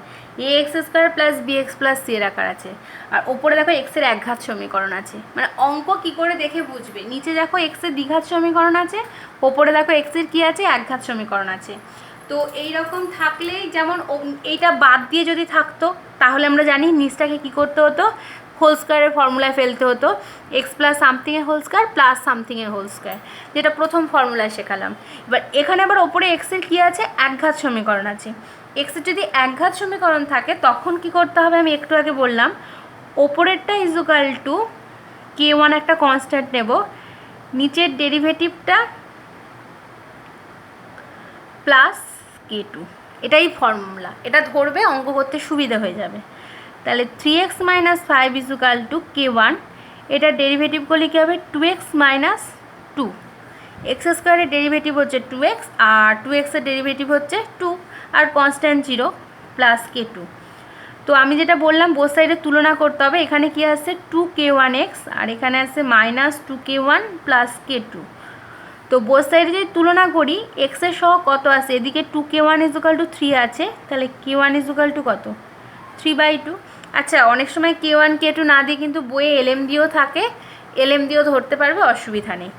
ax square plus bx plus c এর আকার আছে, আর ওপরে দেখো এক্সের একঘাত সমীকরণ আছে। মানে অঙ্ক কি করে দেখে বুঝবে, নিচে দেখো এক্সের দ্বিঘাত সমীকরণ আছে, ওপরে দেখো এক্সের কী আছে একঘাত সমীকরণ আছে। তো এই রকম থাকলেই, যেমন এইটা বাদ দিয়ে যদি থাকতো তাহলে আমরা জানি নিচটাকে কী করতে হতো, হোল স্কোয়ারের ফর্মুলায় ফেলতে হতো, এক্স প্লাস সামথিংয়ের হোল স্কোয়ার প্লাস সামথিংয়ের হোল স্কোয়ার, যেটা প্রথম ফর্মুলায় শেখালাম। এবার এখানে আবার ওপরে এক্সের কী আছে একঘাত সমীকরণ আছে, এক্সের যদি একঘাত সমীকরণ থাকে তখন কি করতে হবে আমি একটু আগে বললাম, ওপরেরটা ইজুকাল টু k1 একটা কনস্ট্যান্ট নেব, নিচের ডেরিভেটিভটা প্লাস k2, এটাই ফর্মুলা, এটা ধরবে অঙ্ক করতে সুবিধা হয়ে যাবে। তাহলে 3x minus 5 equal to k1, এটার ডেরিভেটিভ করলে কী হবে 2x মাইনাস 2, এক্স স্কোয়ারের ডেরিভেটিভ হচ্ছে 2x আর 2xের ডেরিভেটিভ হচ্ছে 2 আর কনস্ট্যান্ট 0 প্লাস k2। তো আমি যেটা বললাম বোথ সাইডে তুলনা করতে হবে, এখানে কি আসছে 2k1x আর এখানে আসছে মাইনাস 2k1 প্লাস k2। তো বোথ সাইডে যদি তুলনা করি এক্সের সহ কত আছে, এদিকে 2k1 ইজুকাল টু 3 আছে, তাহলে k1 ইজুকাল টু কত 3/2। আচ্ছা অনেক সময় k1 k2 না দিয়ে কিন্তু বইয়ে এলএম দিয়েও থাকে, এলএম দিয়েও ধরতে পারবে, অসুবিধা নেই।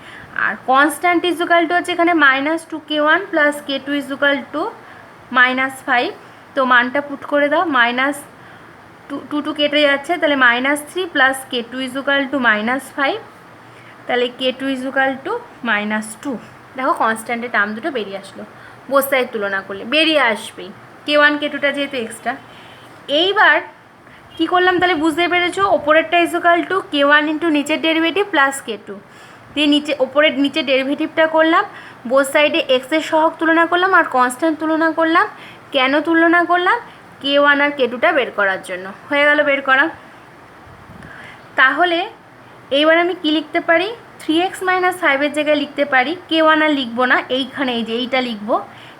আর কনস্ট্যান্ট ইজুকাল টু হচ্ছে এখানে minus 2k1 plus k2 equal to -5, তো মানটা পুট করে দাও, মাইনাস 2 কেটে যাচ্ছে, তাহলে -3 প্লাস k2 ইজুকাল টু -5, তাহলে k2 ইজুকাল টু -2। দেখো কনস্ট্যান্টের টার্ম দুটো বেরিয়ে আসলো, বোথ সাইড তুলনা করলে বেরিয়ে আসবেই, k1 k2টা যেহেতু এক্সট্রা। এইবার কী করলাম তাহলে বুঝতে পেরেছো, ওপরেরটা ইজুকাল টু k1 ইন্টু নিচের ডেরিভেটিভ প্লাস k2 দিয়ে নিচের ডেরিভেটিভটা করলাম, বোথ সাইডে এক্সের সহগ তুলনা করলাম আর কনস্ট্যান্ট তুলনা করলাম। কেন তুলনা করলাম, k1 আর k2টা বের করার জন্য, হয়ে গেল বের করা। তাহলে এইবার আমি কি লিখতে পারি, 3x মাইনাস 5-এর জায়গায় লিখতে পারি k1 আর লিখবো না, এইখানে এই যে এইটা লিখবো,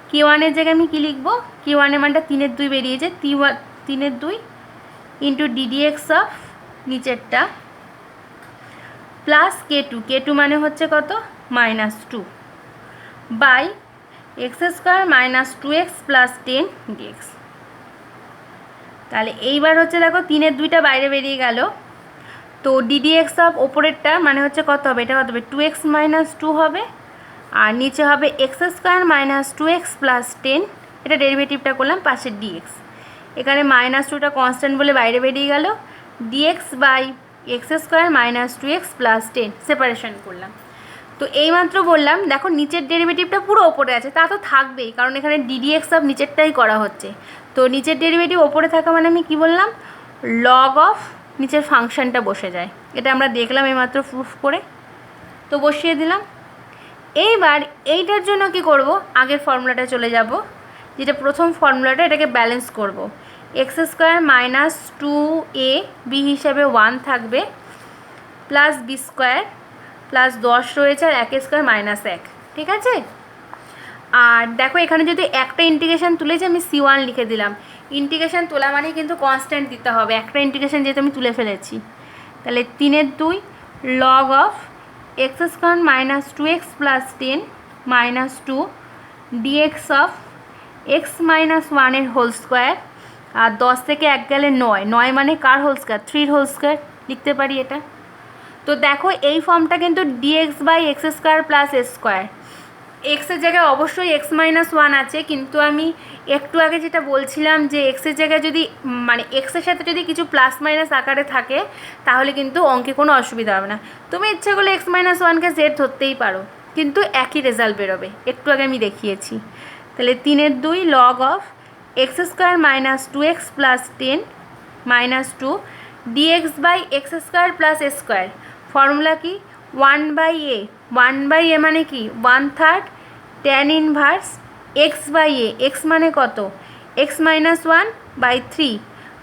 k1-এর জায়গায় আমি কি লিখবো, k1-এর মানটা 3/2 বেরিয়েছে, 3/2 ইন্টু ddx অফ নিচেরটা প্লাস k2 মানে হচ্ছে কত -2 by x square minus 2x plus 10 dx। তাহলে এইবার হচ্ছে দেখো 3/2 বাইরে বেরিয়ে গেল, তো ডিডিএক্স অফ ওপরেরটা মানে হচ্ছে কত হবে, এটা কত হবে 2x - 2 হবে, আর নিচে হবে x² - 2x + 10, এটা ডেরিভেটিভটা করলাম পাশের dx। এখানে -2টা কনস্ট্যান্ট বলে বাইরে বেরিয়ে গেল, dx by x² - 2x + 10 separation করলাম। তো এইমাত্র বললাম দেখো নিচের ডেরিভেটিভটা পুরো ওপরে আছে, তা তো থাকবেই কারণ এখানে ডিডিএক্স অফ নিচেরটাই করা হচ্ছে। তো নিচের ডেরিভেটিভ ওপরে থাকা মানে আমি কি বললাম, লগ অফ নিচের ফাংশনটা বসে যায়। এটা আমরা দেখলাম এইমাত্র প্রুফ করে, তো বসিয়ে দিলাম। এইবার এইটার জন্য কি করব, আগের ফর্মুলাটা চলে যাব, যেটা প্রথম ফর্মুলাটা, এটাকে ব্যালেন্স করব। x² - 2ab হিসাবে 1 থাকবে, প্লাস b² প্লাস 10 রয়েছে, আর 1² - 1, ঠিক আছে। আর দেখো এখানে যদি একটা ইন্টিগ্রেশন তুলেছি আমি c1 লিখে দিলাম। ইন্টিগ্রেশন তোলা মানে কিন্তু কনস্ট্যান্ট দিতে হবে, একটা ইন্টিগ্রেশন যেহেতু আমি তুলে ফেলেছি। তাহলে 3/2 log of x² - 2x + 10 - 2 dx of x - 1 এর হোল স্কোয়ার, আর 10 থেকে 1 গেলে 9 মানে কার হোল স্কোয়ার, 3 হোল স্কোয়ার লিখতে পারি এটা। তো দেখো এই ফর্মটা কিন্তু dx by x² plus s², এক্সের জায়গায় অবশ্যই x - 1 আছে, কিন্তু আমি একটু আগে যেটা বলছিলাম যে এক্সের জায়গায় যদি মানে এক্সের সাথে যদি কিছু প্লাস মাইনাস আকারে থাকে তাহলে কিন্তু অঙ্কে কোনো অসুবিধা হবে না। তুমি ইচ্ছে করলে x - 1কে জেড ধরতেই পারো, কিন্তু একই রেজাল্ট বেরোবে, একটু আগে আমি দেখিয়েছি। তাহলে 3/2 log of x² - 2x + 10 - 2 dx by x² plus s²। Formula কি, 1/a, 1/a মানে কি 1/3 tan ইনভার্স x/a, x মানে কত x - 1/3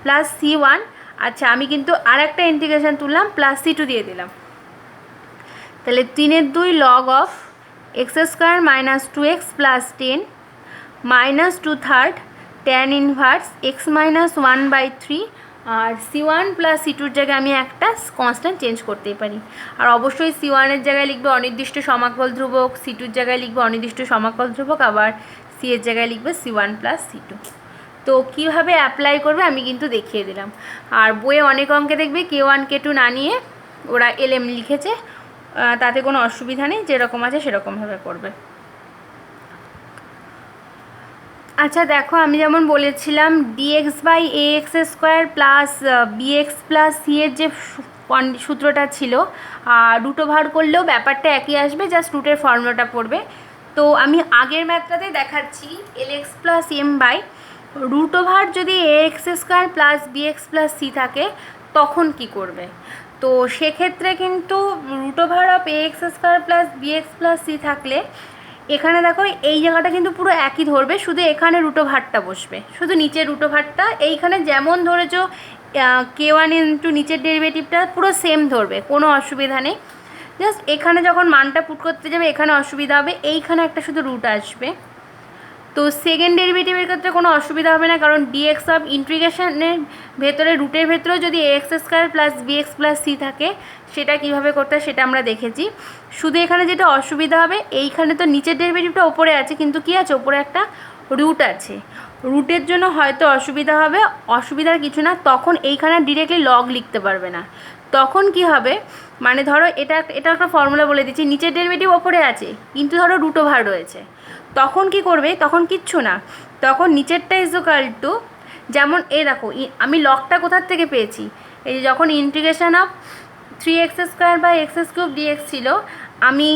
প্লাস c1। আচ্ছা আমি কিন্তু আর একটা ইন্টিগ্রেশন তুললাম, প্লাস c2 দিয়ে দিলাম। তাহলে 3/2 log of x² - 2x + 10 - 2/3 tan inverse x - 1/3, আর c1 প্লাস c2-র জায়গায় আমি একটা কনস্ট্যান্ট চেঞ্জ করতেই পারি। আর অবশ্যই c1-এর জায়গায় লিখবে অনির্দিষ্ট সমাকল ধ্রুবক, c2-র জায়গায় লিখবে অনির্দিষ্ট সমাকল ধ্রুবক, আবার c-এর জায়গায় লিখবে c1 প্লাস c2। তো কীভাবে অ্যাপ্লাই করবে আমি কিন্তু দেখিয়ে দিলাম। আর বইয়ে অনেক অঙ্কে দেখবে k1 k2 না নিয়ে ওরা lm লিখেছে, তাতে কোনো অসুবিধা নেই, যেরকম আছে সেরকমভাবে করবে। আচ্ছা দেখো আমি যেমন বলেছিলাম dx by ax² plus bx plus c এর যে সূত্রটা ছিল, রুট ওভার করলেও ব্যাপারটা একই আসবে, জাস্ট রুটের ফর্মুলাটা পড়বে। তো আমি আগের ম্যাথটাতে দেখাচ্ছি lx plus m by root over যদি ax² plus bx plus c থাকে তখন কি করবে। তো সেক্ষেত্রে কিন্তু root over of ax² plus bx plus c থাকলে এখানে দেখো এই জায়গাটা কিন্তু পুরো একই ধরবে, শুধু এখানে রুট ওভারটা বসবে, শুধু নিচের রুট ওভারটা এইখানে যেমন ধরেছো k1 ইন্টু নিচের ডেরিভেটিভটা পুরো সেম ধরবে, কোনো অসুবিধা নেই। জাস্ট এখানে যখন মানটা পুট করতে যাবে এখানে অসুবিধা হবে, এইখানে একটা শুধু রুট আসবে। তো সেকেন্ড ডেরিভেটিভের ক্ষেত্রে কোনো অসুবিধা হবে না, কারণ ডিএক্স অফ ইন্টিগ্রেশনের ভেতরে রুটের ভেতরেও যদি ax² plus bx plus c থাকে সেটা কীভাবে করতে হয় সেটা আমরা দেখেছি। শুধু এখানে যেটা অসুবিধা হবে, এইখানে তো নিচের ডেরিভেটিভটা ওপরে আছে, কিন্তু কী আছে ওপরে একটা রুট আছে, রুটের জন্য হয়তো অসুবিধা হবে, অসুবিধার কিছু না, তখন এইখানে ডিরেক্টলি লগ লিখতে পারবে না। তখন কি হবে, মানে ধরো এটা একটা ফর্মুলা বলে দিচ্ছি, নিচের ডেরিভেটিভ ওপরে আছে কিন্তু ধরো রুট ওভার রয়েছে, তখন কি করবে, তখন কিচ্ছু না, তখন নিচেরটা ইজুকাল টু, যেমন এই দেখো আমি লগটা কোথার থেকে পেয়েছি, এই যে যখন integration of 3x² by x³ dx ছিল, আমি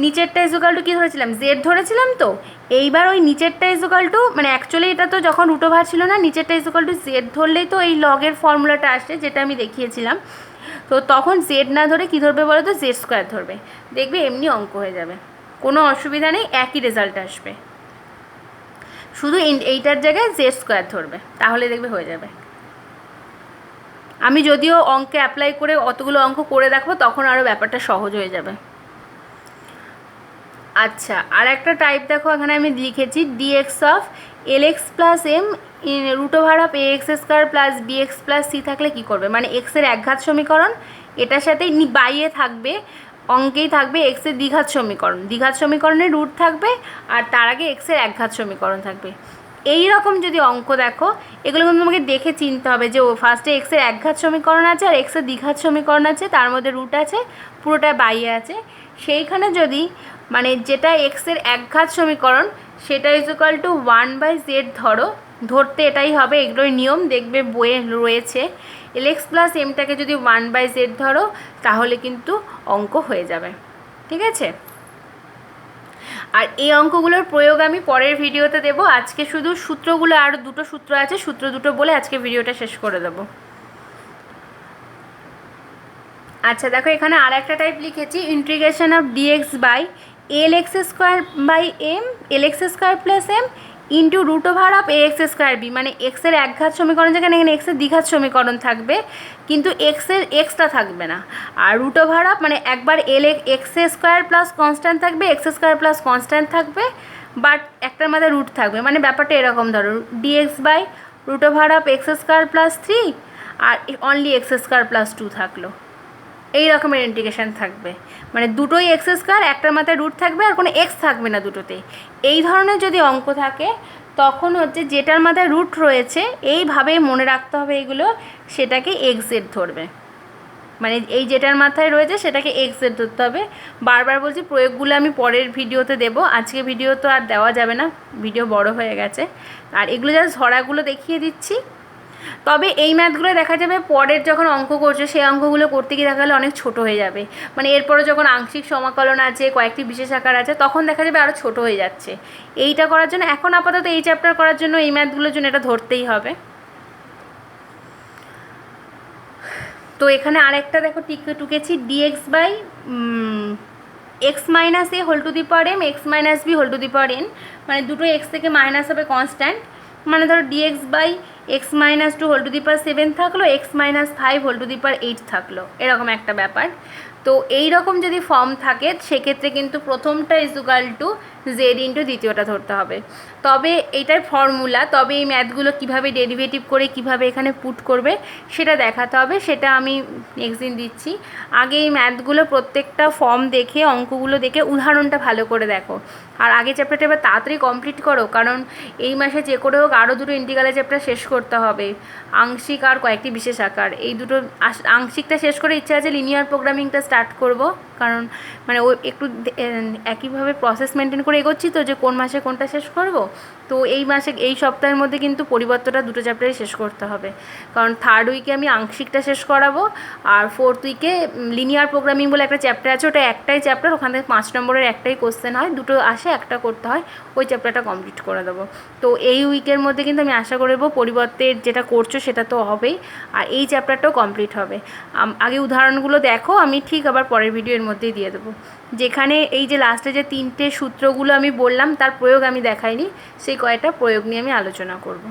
নিচেরটা ইজুকাল টু কী ধরেছিলাম, জেড ধরেছিলাম। তো এইবার ওই নিচেরটা ইজুকাল টু, মানে অ্যাকচুয়ালি এটা তো যখন রুট ওভার ছিল না, নিচেরটা ইজুকাল টু জেড ধরলেই তো এই লগের ফর্মুলাটা আসে যেটা আমি দেখিয়েছিলাম। তো তখন জেড না ধরে কী ধরবে বলো তো, z² ধরবে, দেখবে এমনি অঙ্ক হয়ে যাবে, কোনো অসুবিধা নেই, একই রেজাল্ট আসবে, শুধু এইটার জায়গায় z² ধরবে, তাহলে দেখবে হয়ে যাবে। আমি যদিও অঙ্কে অ্যাপ্লাই করে অতগুলো অঙ্ক করে দেখবো, তখন আরও ব্যাপারটা সহজ হয়ে যাবে। আচ্ছা আর একটা টাইপ দেখো এখানে আমি লিখেছি dx of lx plus m root over of ax² plus bx plus c থাকলে কী করবে, মানে এক্সের একঘাত সমীকরণ, এটার সাথেই বাইয়ে থাকবে, অঙ্কেই থাকবে এক্সের দ্বিঘাত সমীকরণ, দ্বিঘাত সমীকরণের রুট থাকবে, আর তার আগে এক্সের একঘাত সমীকরণ থাকবে। এই রকম যদি অঙ্ক দেখো, এগুলো কিন্তু তোমাকে দেখে চিনতে হবে যে ও ফার্স্টে এক্সের একঘাত সমীকরণ আছে আর এক্সের দ্বিঘাত সমীকরণ আছে, তার মধ্যে রুট আছে, পুরোটা বাইরে আছে। সেইখানে যদি মানে যেটা এক্সের একঘাত সমীকরণ সেটা ইকুয়াল টু 1/z ধরো, ধরতে এটাই হবে, এগুলোর নিয়ম দেখবে বইয়ে রয়েছে। lx প্লাস এমটাকে যদি 1/z ধরো তাহলে কিন্তু অঙ্ক হয়ে যাবে, ঠিক আছে। আর এই অঙ্কগুলোর প্রয়োগ আমি পরের ভিডিওতে দেবো। আজকে শুধু সূত্রগুলো, আর দুটো সূত্র আছে, সূত্র দুটো বলে আজকে ভিডিওটা শেষ করে দেবো। আচ্ছা দেখো, এখানে আর একটা টাইপ লিখেছি, integration of dx by lx square by m, lx square plus m into root over of ax square b. মানে এক্সের একঘাত সমীকরণ যেখানে, এখানে এক্সের দ্বিঘাত সমীকরণ থাকবে, কিন্তু এক্সের এক্সটা থাকবে না। আর রুট ওভার অফ মানে একবার এক্স স্কোয়ার প্লাস কনস্ট্যান্ট থাকবে, এক্স স্কোয়ার প্লাস কনস্ট্যান্ট থাকবে, বাট একটার মধ্যে রুট থাকবে। মানে ব্যাপারটা এরকম ধরো, dx by root over of x square plus 3 আর অনলি এক্স স্কোয়ার প্লাস 2 থাকলো, এই রকমের ইন্টিগ্রেশন থাকবে। মানে দুটোই এক্স স্কোয়ার, একটার মাথায় রুট থাকবে আর কোনো এক্স থাকবে না দুটোতেই। এই ধরনের যদি অঙ্ক থাকে তখন হচ্ছে যেটার মাথায় রুট রয়েছে এইভাবেই মনে রাখতে হবে এগুলো, সেটাকে এক্সের ধরবে। মানে এই যেটার মাথায় রয়েছে সেটাকে এক্সের ধরতে হবে। বারবার বলছি প্রয়োগগুলো আমি পরের ভিডিওতে দেবো, আজকে ভিডিও তো আর দেওয়া যাবে না, ভিডিও বড় হয়ে গেছে। আর এগুলো যা ধরাগুলো দেখিয়ে দিচ্ছি। তবে এই ম্যাথগুলো দেখা যাবে পরের যখন অঙ্ক করছো সেই অঙ্কগুলো করতে গিয়ে দেখা গেলে অনেক ছোট হয়ে যাবে। মানে এরপরে যখন আংশিক সমাকলন আছে, কয়েকটি বিশেষ আকার আছে, তখন দেখা যাবে আরও ছোট হয়ে যাচ্ছে। এইটা করার জন্য এখন আপাতত এই চ্যাপ্টার করার জন্য এই ম্যাথগুলোর জন্য এটা ধরতেই হবে। তো এখানে আরেকটা দেখো টুকেছি, dx by x minus a whole to the power m x minus b whole to the power n. মানে দুটো এক্স থেকে মাইনাস হবে কনস্ট্যান্ট। মানে ধরো dx by x minus 2 whole to the power 7 থাকলো, x minus 5 whole to the power 8 থাকলো, এরকম একটা ব্যাপার। তো এই রকম যদি ফর্ম থাকে সেক্ষেত্রে কিন্তু প্রথমটা ইকুয়াল টু জেড ইন্টু দ্বিতীয়টা ধরতে হবে। তবে এটার ফর্মুলা, তবে এই ম্যাথগুলো কীভাবে ডেরিভেটিভ করে কীভাবে এখানে পুট করবে সেটা দেখাতে হবে, সেটা আমি নেক্সট দিন দিচ্ছি। আগে এই ম্যাথগুলো প্রত্যেকটা ফর্ম দেখে, অঙ্কগুলো দেখে উদাহরণটা ভালো করে দেখো। আর আগে চ্যাপ্টারটা এবার তাড়াতাড়ি কমপ্লিট করো, কারণ এই মাসে যে করে হোক আরও দুটো ইন্টিগ্রালের চ্যাপ্টার শেষ করতে হবে, আংশিক আর কয়েকটি বিশেষ আকার। এই দুটো আংশিকটা শেষ করে ইচ্ছা আছে লিনিয়ার প্রোগ্রামিংটা স্টার্ট করব, কারণ মানে ও একটু একইভাবে প্রসেস মেনটেন করে এগোচ্ছি তো, যে কোন মাসে কোনটা শেষ করব। তো এই মাসে, এই সপ্তাহের মধ্যে কিন্তু পরিবর্তনটা দুটো চ্যাপ্টারই শেষ করতে হবে, কারণ থার্ড উইকে আমি আংশিকটা শেষ করাবো, আর ফোর্থ উইকে লিনিয়ার প্রোগ্রামিং বলে একটা চ্যাপ্টার আছে, ওটা একটাই চ্যাপ্টার, ওখান থেকে 5 নম্বরের একটাই কোশ্চেন হয়, দুটো আসে, একটা করতে হয়, ওই চ্যাপ্টারটা কমপ্লিট করে দেবো। তো এই উইকের মধ্যে কিন্তু আমি আশা করবো পরিবর্তে যেটা করছো সেটা তো হবেই, আর এই চ্যাপ্টারটাও কমপ্লিট হবে। আগে উদাহরণগুলো দেখো, আমি ঠিক আবার পরের ভিডিওর মধ্যেই দিয়ে দেবো, যেখানে এই যে লাস্টে যে 3টে সূত্রগুলো আমি বললাম তার প্রয়োগ আমি দেখাইনি, সেই কয়েকটা প্রয়োগ নিয়ে আমি আলোচনা করব।